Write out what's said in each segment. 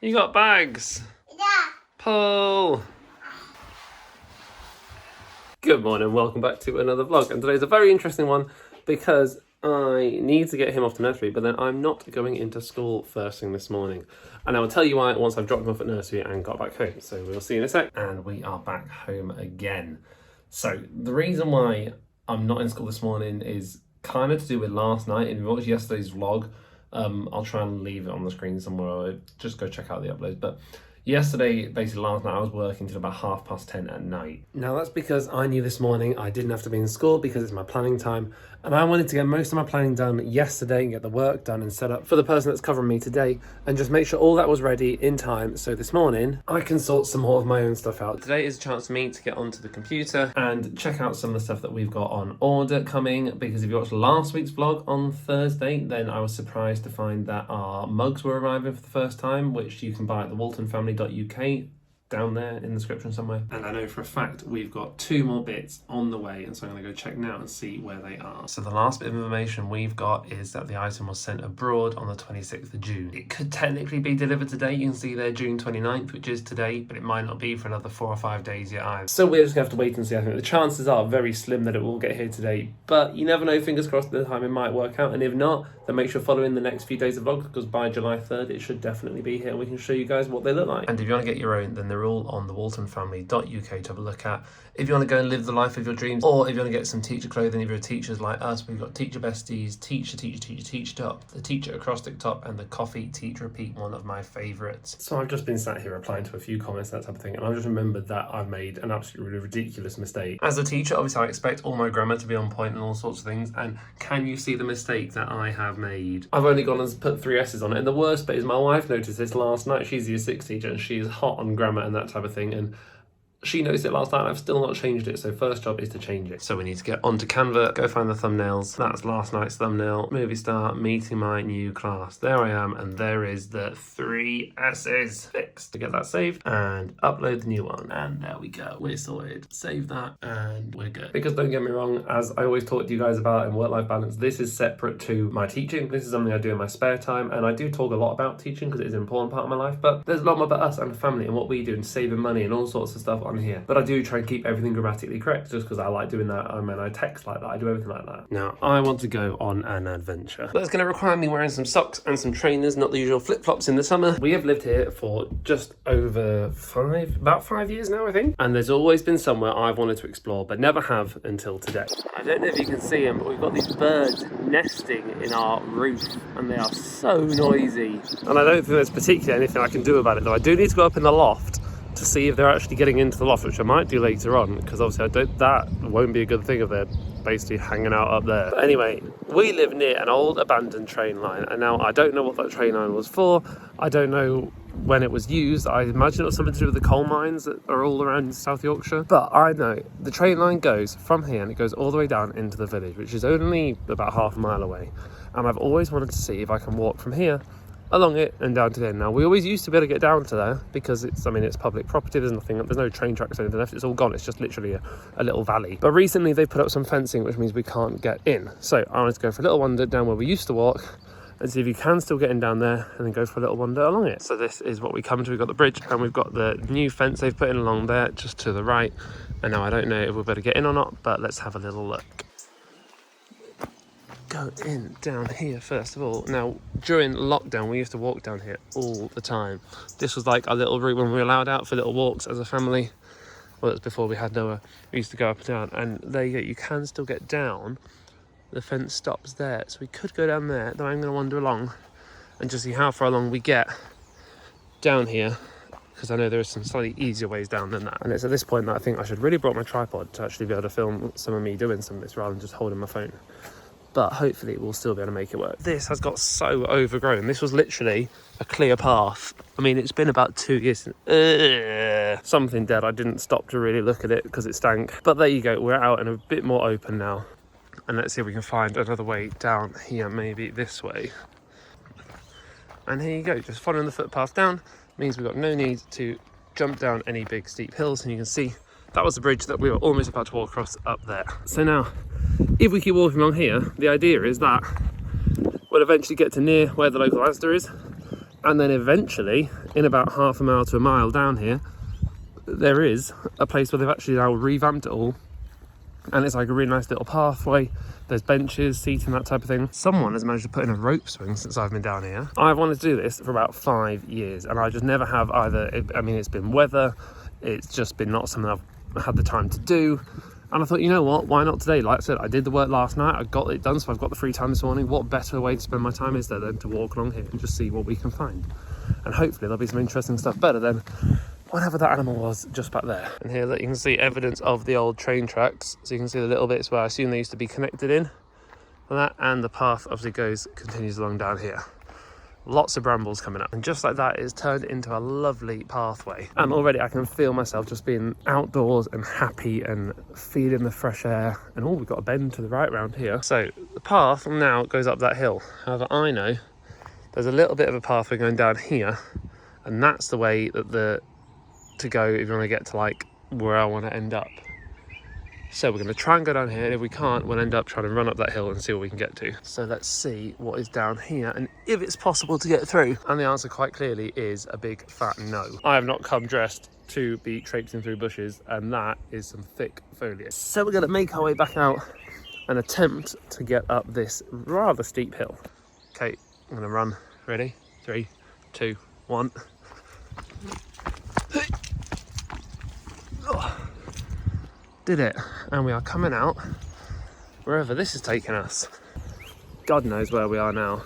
You got bags? Yeah. Pull! Good morning, welcome back to another vlog. And today's a very interesting one because I need to get him off to nursery, but then I'm not going into school first thing this morning. And I will tell you why once I've dropped him off at nursery and got back home. So we'll see you in a sec. And we are back home again. So the reason why I'm not in school this morning is kind of to do with last night. If you watched yesterday's vlog, I'll try and leave it on the screen somewhere, or just go check out the uploads. But yesterday, basically last night, I was working till about 10:30 at night. Now that's because I knew this morning I didn't have to be in school because it's my planning time, and I wanted to get most of my planning done yesterday and get the work done and set up for the person that's covering me today, and just make sure all that was ready in time so this morning I can sort some more of my own stuff out. Today is a chance for me to get onto the computer and check out some of the stuff that we've got on order coming, because if you watched last week's vlog on Thursday, then I was surprised to find that our mugs were arriving for the first time, which you can buy at the waltonfamily.uk down there in the description somewhere. And I know for a fact we've got 2 more bits on the way, and so I'm going to go check now and see where they are. So the last bit of information we've got is that the item was sent abroad on the 26th of June. It could technically be delivered today. You can see there June 29th, which is today, but it might not be for another 4 or 5 days yet either. So we're just going to have to wait and see. I think the chances are very slim that it will get here today, but you never know, fingers crossed the time it might work out, and if not, then make sure following the next few days of vlogs, because by July 3rd it should definitely be here and we can show you guys what they look like. And if you want to get your own, then they're all on the waltonfamily.uk to have a look at. If you want to go and live the life of your dreams, or if you want to get some teacher clothing, if you're teachers like us, we've got Teacher Besties, Teacher Top, the Teacher Acrostic Top, and the Coffee Teach Repeat, one of my favourites. So I've just been sat here replying to a few comments, that type of thing, and I've just remembered that I've made an absolutely ridiculous mistake. As a teacher, obviously I expect all my grammar to be on point and all sorts of things, and can you see the mistake that I have made? I've only gone and put 3 S's on it, and the worst bit is my wife noticed this last night. She's a Year 6 teacher, and she is hot on grammar and that type of thing, and she noticed it last night. I've still not changed it, so first job is to change it. So we need to get onto Canva, go find the thumbnails. That's last night's thumbnail. Movie star, meeting my new class. There I am, and there is the 3 S's fixed. To get that saved and upload the new one, and there we go. We're sorted. Save that, and we're good. Because don't get me wrong, as I always talk to you guys about in work-life balance, this is separate to my teaching. This is something I do in my spare time, and I do talk a lot about teaching because it is an important part of my life, but there's a lot more about us and the family and what we do and saving money and all sorts of stuff on here. But I do try and keep everything grammatically correct just because I like doing that, and I text like that, I do everything like that. Now I want to go on an adventure. That's going to require me wearing some socks and some trainers, not the usual flip-flops in the summer. We have lived here for just over about 5 years now, I think, and there's always been somewhere I've wanted to explore but never have until today. I don't know if you can see them, but we've got these birds nesting in our roof, and they are so noisy, and I don't think there's particularly anything I can do about it, though I do need to go up in the loft to see if they're actually getting into the loft, which I might do later on, because obviously that won't be a good thing if they're basically hanging out up there. But anyway, we live near an old abandoned train line, and now I don't know what that train line was for. I don't know when it was used. I imagine it was something to do with the coal mines that are all around South Yorkshire. But I know the train line goes from here and it goes all the way down into the village, which is only about half a mile away. And I've always wanted to see if I can walk from here along it and down to there. Now we always used to be able to get down to there because it's public property. There's no train tracks or anything left. It's all gone. It's just literally a little valley. But recently they put up some fencing, which means we can't get in. So I wanted to go for a little wander down where we used to walk and see if you can still get in down there, and then go for a little wander along it. So this is what we come to. We've got the bridge and we've got the new fence they've put in along there just to the right. And now I don't know if we'll better get in or not, but let's have a little look. Go in down here first of all. Now during lockdown we used to walk down here all the time. This was like our little route when we were allowed out for little walks as a family. Well, that's before we had Noah. We used to go up and down, and there you go, you can still get down. The fence stops there, so we could go down there, though I'm going to wander along and just see how far along we get down here, because I know there are some slightly easier ways down than that. And it's at this point that I think I should really brought my tripod to actually be able to film some of me doing some of this rather than just holding my phone. But hopefully we'll still be able to make it work. This has got so overgrown. This was literally a clear path. I mean, it's been about 2 years since something dead. I didn't stop to really look at it because it stank. But there you go, we're out and a bit more open now. And let's see if we can find another way down here, maybe this way. And here you go, just following the footpath down means we've got no need to jump down any big steep hills, and you can see that was the bridge that we were almost about to walk across up there. So now, if we keep walking along here, the idea is that we'll eventually get to near where the local Asda is, And then eventually, in about half a mile to a mile down here, there is a place where they've actually now revamped it all. And it's like a really nice little pathway. There's benches, seating, that type of thing. Someone has managed to put in a rope swing since I've been down here. I've wanted to do this for about 5 years, and I just never have either. I mean, it's been weather. It's just been not something I've had the time to do. And I thought, you know what, why not today? Like I said, I did the work last night, I got it done, so I've got the free time this morning. What better way to spend my time is there than to walk along here and just see what we can find? And hopefully there'll be some interesting stuff, better than whatever that animal was just back there. And here, look, you can see evidence of the old train tracks. So you can see the little bits where I assume they used to be connected in. And that, and the path obviously continues along down here. Lots of brambles coming up, and just like that, it's turned into a lovely pathway. And already I can feel myself just being outdoors and happy and feeling the fresh air. And oh, we've got a bend to the right round here. So the path now goes up that hill. However, I know there's a little bit of a pathway going down here, and that's the way that to go if you want to get to like where I want to end up. So we're going to try and go down here, and if we can't, we'll end up trying to run up that hill and see what we can get to. So let's see what is down here and if it's possible to get through. And the answer quite clearly is a big fat no. I have not come dressed to be traipsing through bushes, and that is some thick foliage. So we're going to make our way back out and attempt to get up this rather steep hill. Okay, I'm going to run. Ready? 3, 2, 1. Did it, and we are coming out wherever this is taking us. God knows where we are now.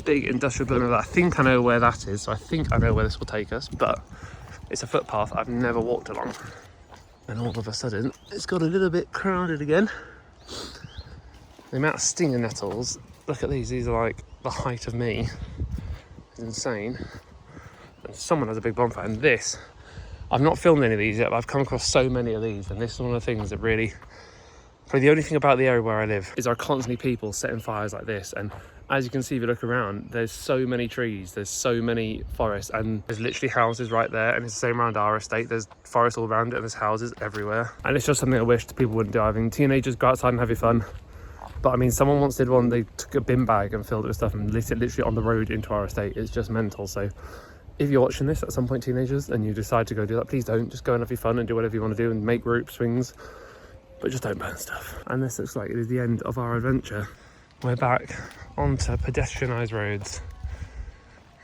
Big industrial building. I think I know where that is, so I think I know where this will take us, but it's a footpath I've never walked along. And all of a sudden it's got a little bit crowded again. The amount of stinging nettles, look at these are like the height of me. It's insane. And someone has a big bonfire, and this, I've not filmed any of these yet, but I've come across so many of these, and this is one of the things that really, probably the only thing about the area where I live is there are constantly people setting fires like this. And as you can see if you look around, there's so many trees, there's so many forests, and there's literally houses right there, and it's the same around our estate. There's forests all around it, and there's houses everywhere. And it's just something I wish people wouldn't do. I mean, teenagers, go outside and have your fun. But I mean, someone once did one, they took a bin bag and filled it with stuff and lit it literally on the road into our estate. It's just mental. So if you're watching this at some point, teenagers, and you decide to go do that, please don't. Just go and have your fun and do whatever you want to do and make rope swings, but just don't burn stuff. And this looks like it is the end of our adventure. We're back onto pedestrianised roads,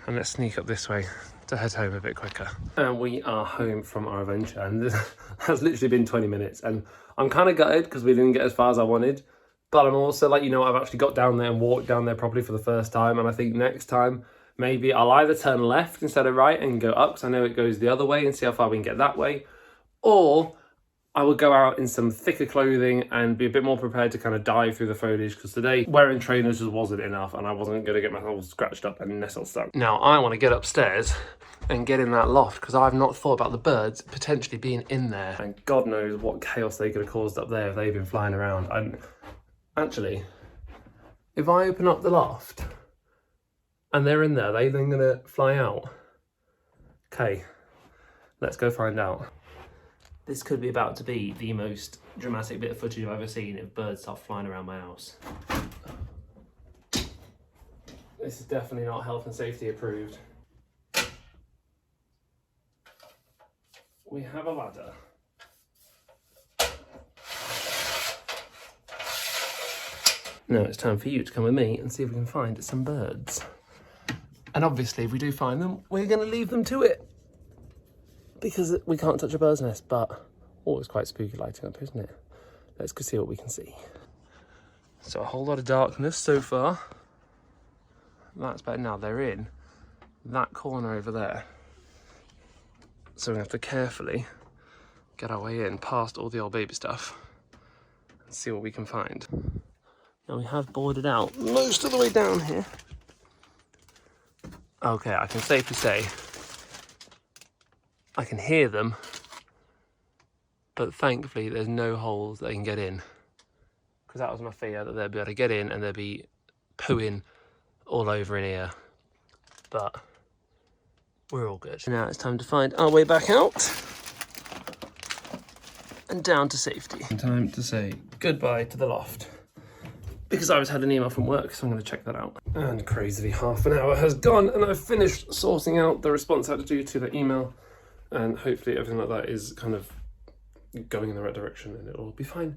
and let's sneak up this way to head home a bit quicker. And we are home from our adventure, and this has literally been 20 minutes, and I'm kind of gutted because we didn't get as far as I wanted, but I'm also like, you know, I've actually got down there and walked down there properly for the first time, and I think next time maybe I'll either turn left instead of right and go up, because I know it goes the other way, and see how far we can get that way. Or I will go out in some thicker clothing and be a bit more prepared to kind of dive through the foliage, because today wearing trainers just wasn't enough, and I wasn't going to get myself scratched up and nestled stuck. Now I want to get upstairs and get in that loft, because I've not thought about the birds potentially being in there. And God knows what chaos they could have caused up there if they've been flying around. And actually, if I open up the loft and they're in there, are they then gonna fly out? Okay, let's go find out. This could be about to be the most dramatic bit of footage I've ever seen if birds start flying around my house. This is definitely not health and safety approved. We have a ladder. Now it's time for you to come with me and see if we can find some birds. And obviously, if we do find them, we're going to leave them to it, because we can't touch a bird's nest. But oh, it's quite spooky lighting up, isn't it? Let's go see what we can see. So a whole lot of darkness so far. That's better. Now they're in that corner over there, so we have to carefully get our way in past all the old baby stuff and see what we can find. Now we have boarded out most of the way down here. Okay, I can safely say I can hear them, but thankfully there's no holes they can get in, because that was my fear, that they'd be able to get in and they'd be pooing all over in here. But we're all good. Now it's time to find our way back out and down to safety. Time to say goodbye to the loft, because I was had an email from work, so I'm going to check that out. And crazily half an hour has gone and I've finished sorting out the response I had to do to the email, and hopefully everything like that is kind of going in the right direction and it'll be fine.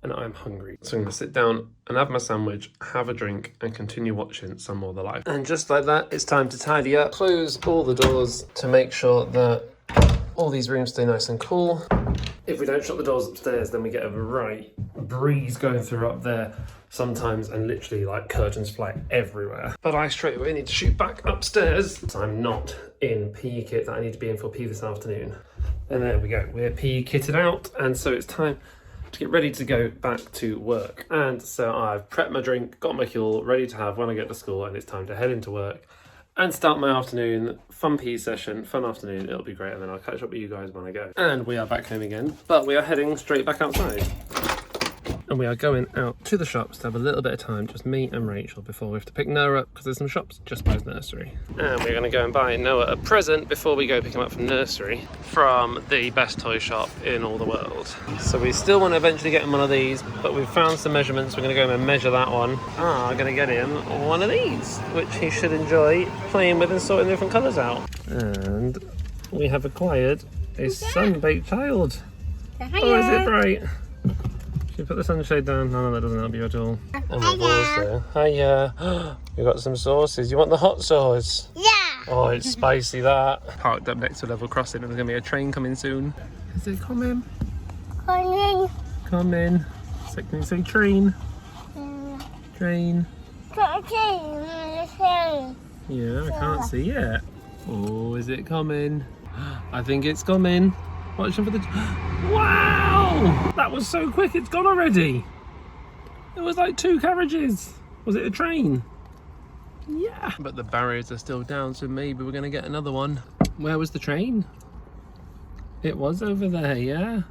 And I'm hungry. So I'm gonna sit down and have my sandwich, have a drink, and continue watching some more of The Life. And just like that, it's time to tidy up, close all the doors to make sure that all these rooms stay nice and cool. If we don't shut the doors upstairs, then we get a right breeze going through up there sometimes, and literally like curtains fly everywhere. But I straight away need to shoot back upstairs. So I'm not in PE kit that I need to be in for PE this afternoon. And there we go, we're PE kitted out, and so it's time to get ready to go back to work. And so I've prepped my drink, got my cure ready to have when I get to school, and it's time to head into work and start my afternoon. Fun PE session, fun afternoon, it'll be great, and then I'll catch up with you guys when I go. And we are back home again, but we are heading straight back outside. And we are going out to the shops to have a little bit of time, just me and Rachel, before we have to pick Noah up because there's some shops just by his nursery. And we're going to go and buy Noah a present before we go pick him up from nursery from the best toy shop in all the world. So we still want to eventually get him one of these, but we've found some measurements. We're going to go and measure that one. I'm going to get him one of these, which he should enjoy playing with and sorting different colours out. And we have acquired a sun-baked child. Oh, is it bright? You put the sunshade down? No, that doesn't help you at all. And we've also, hiya, we've got some sauces. You want the hot sauce? Yeah. Oh, it's spicy, that. Parked up next to a level crossing, and there's going to be a train coming soon. Is it coming? Coming. Coming. So can you say train? Train. Yeah, I can't see it. Oh, is it coming? I think it's coming. Watching for the... Wow! That was so quick, it's gone already. It was like 2 carriages. Was it a train? Yeah. But the barriers are still down, so maybe we're going to get another one. Where was the train? It was over there, yeah?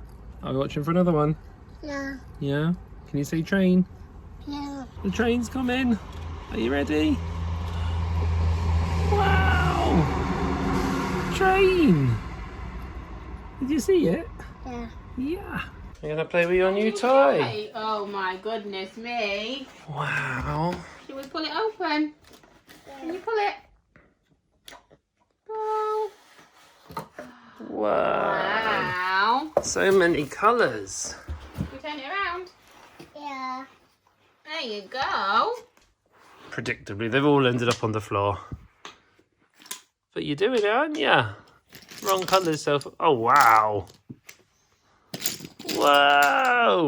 Are we watching for another one? Yeah. Yeah? Can you say train? Yeah. The train's coming. Are you ready? Wow! Train! Did you see it? Yeah. Yeah. You're going to play with your new toy? Oh my goodness me. Wow. Should we pull it open? Can you pull it? Oh. Wow. Wow. So many colours. We turn it around. Yeah. There you go. Predictably, they've all ended up on the floor. But you're doing it, aren't you? Wrong colours, so... Oh, wow. Whoa!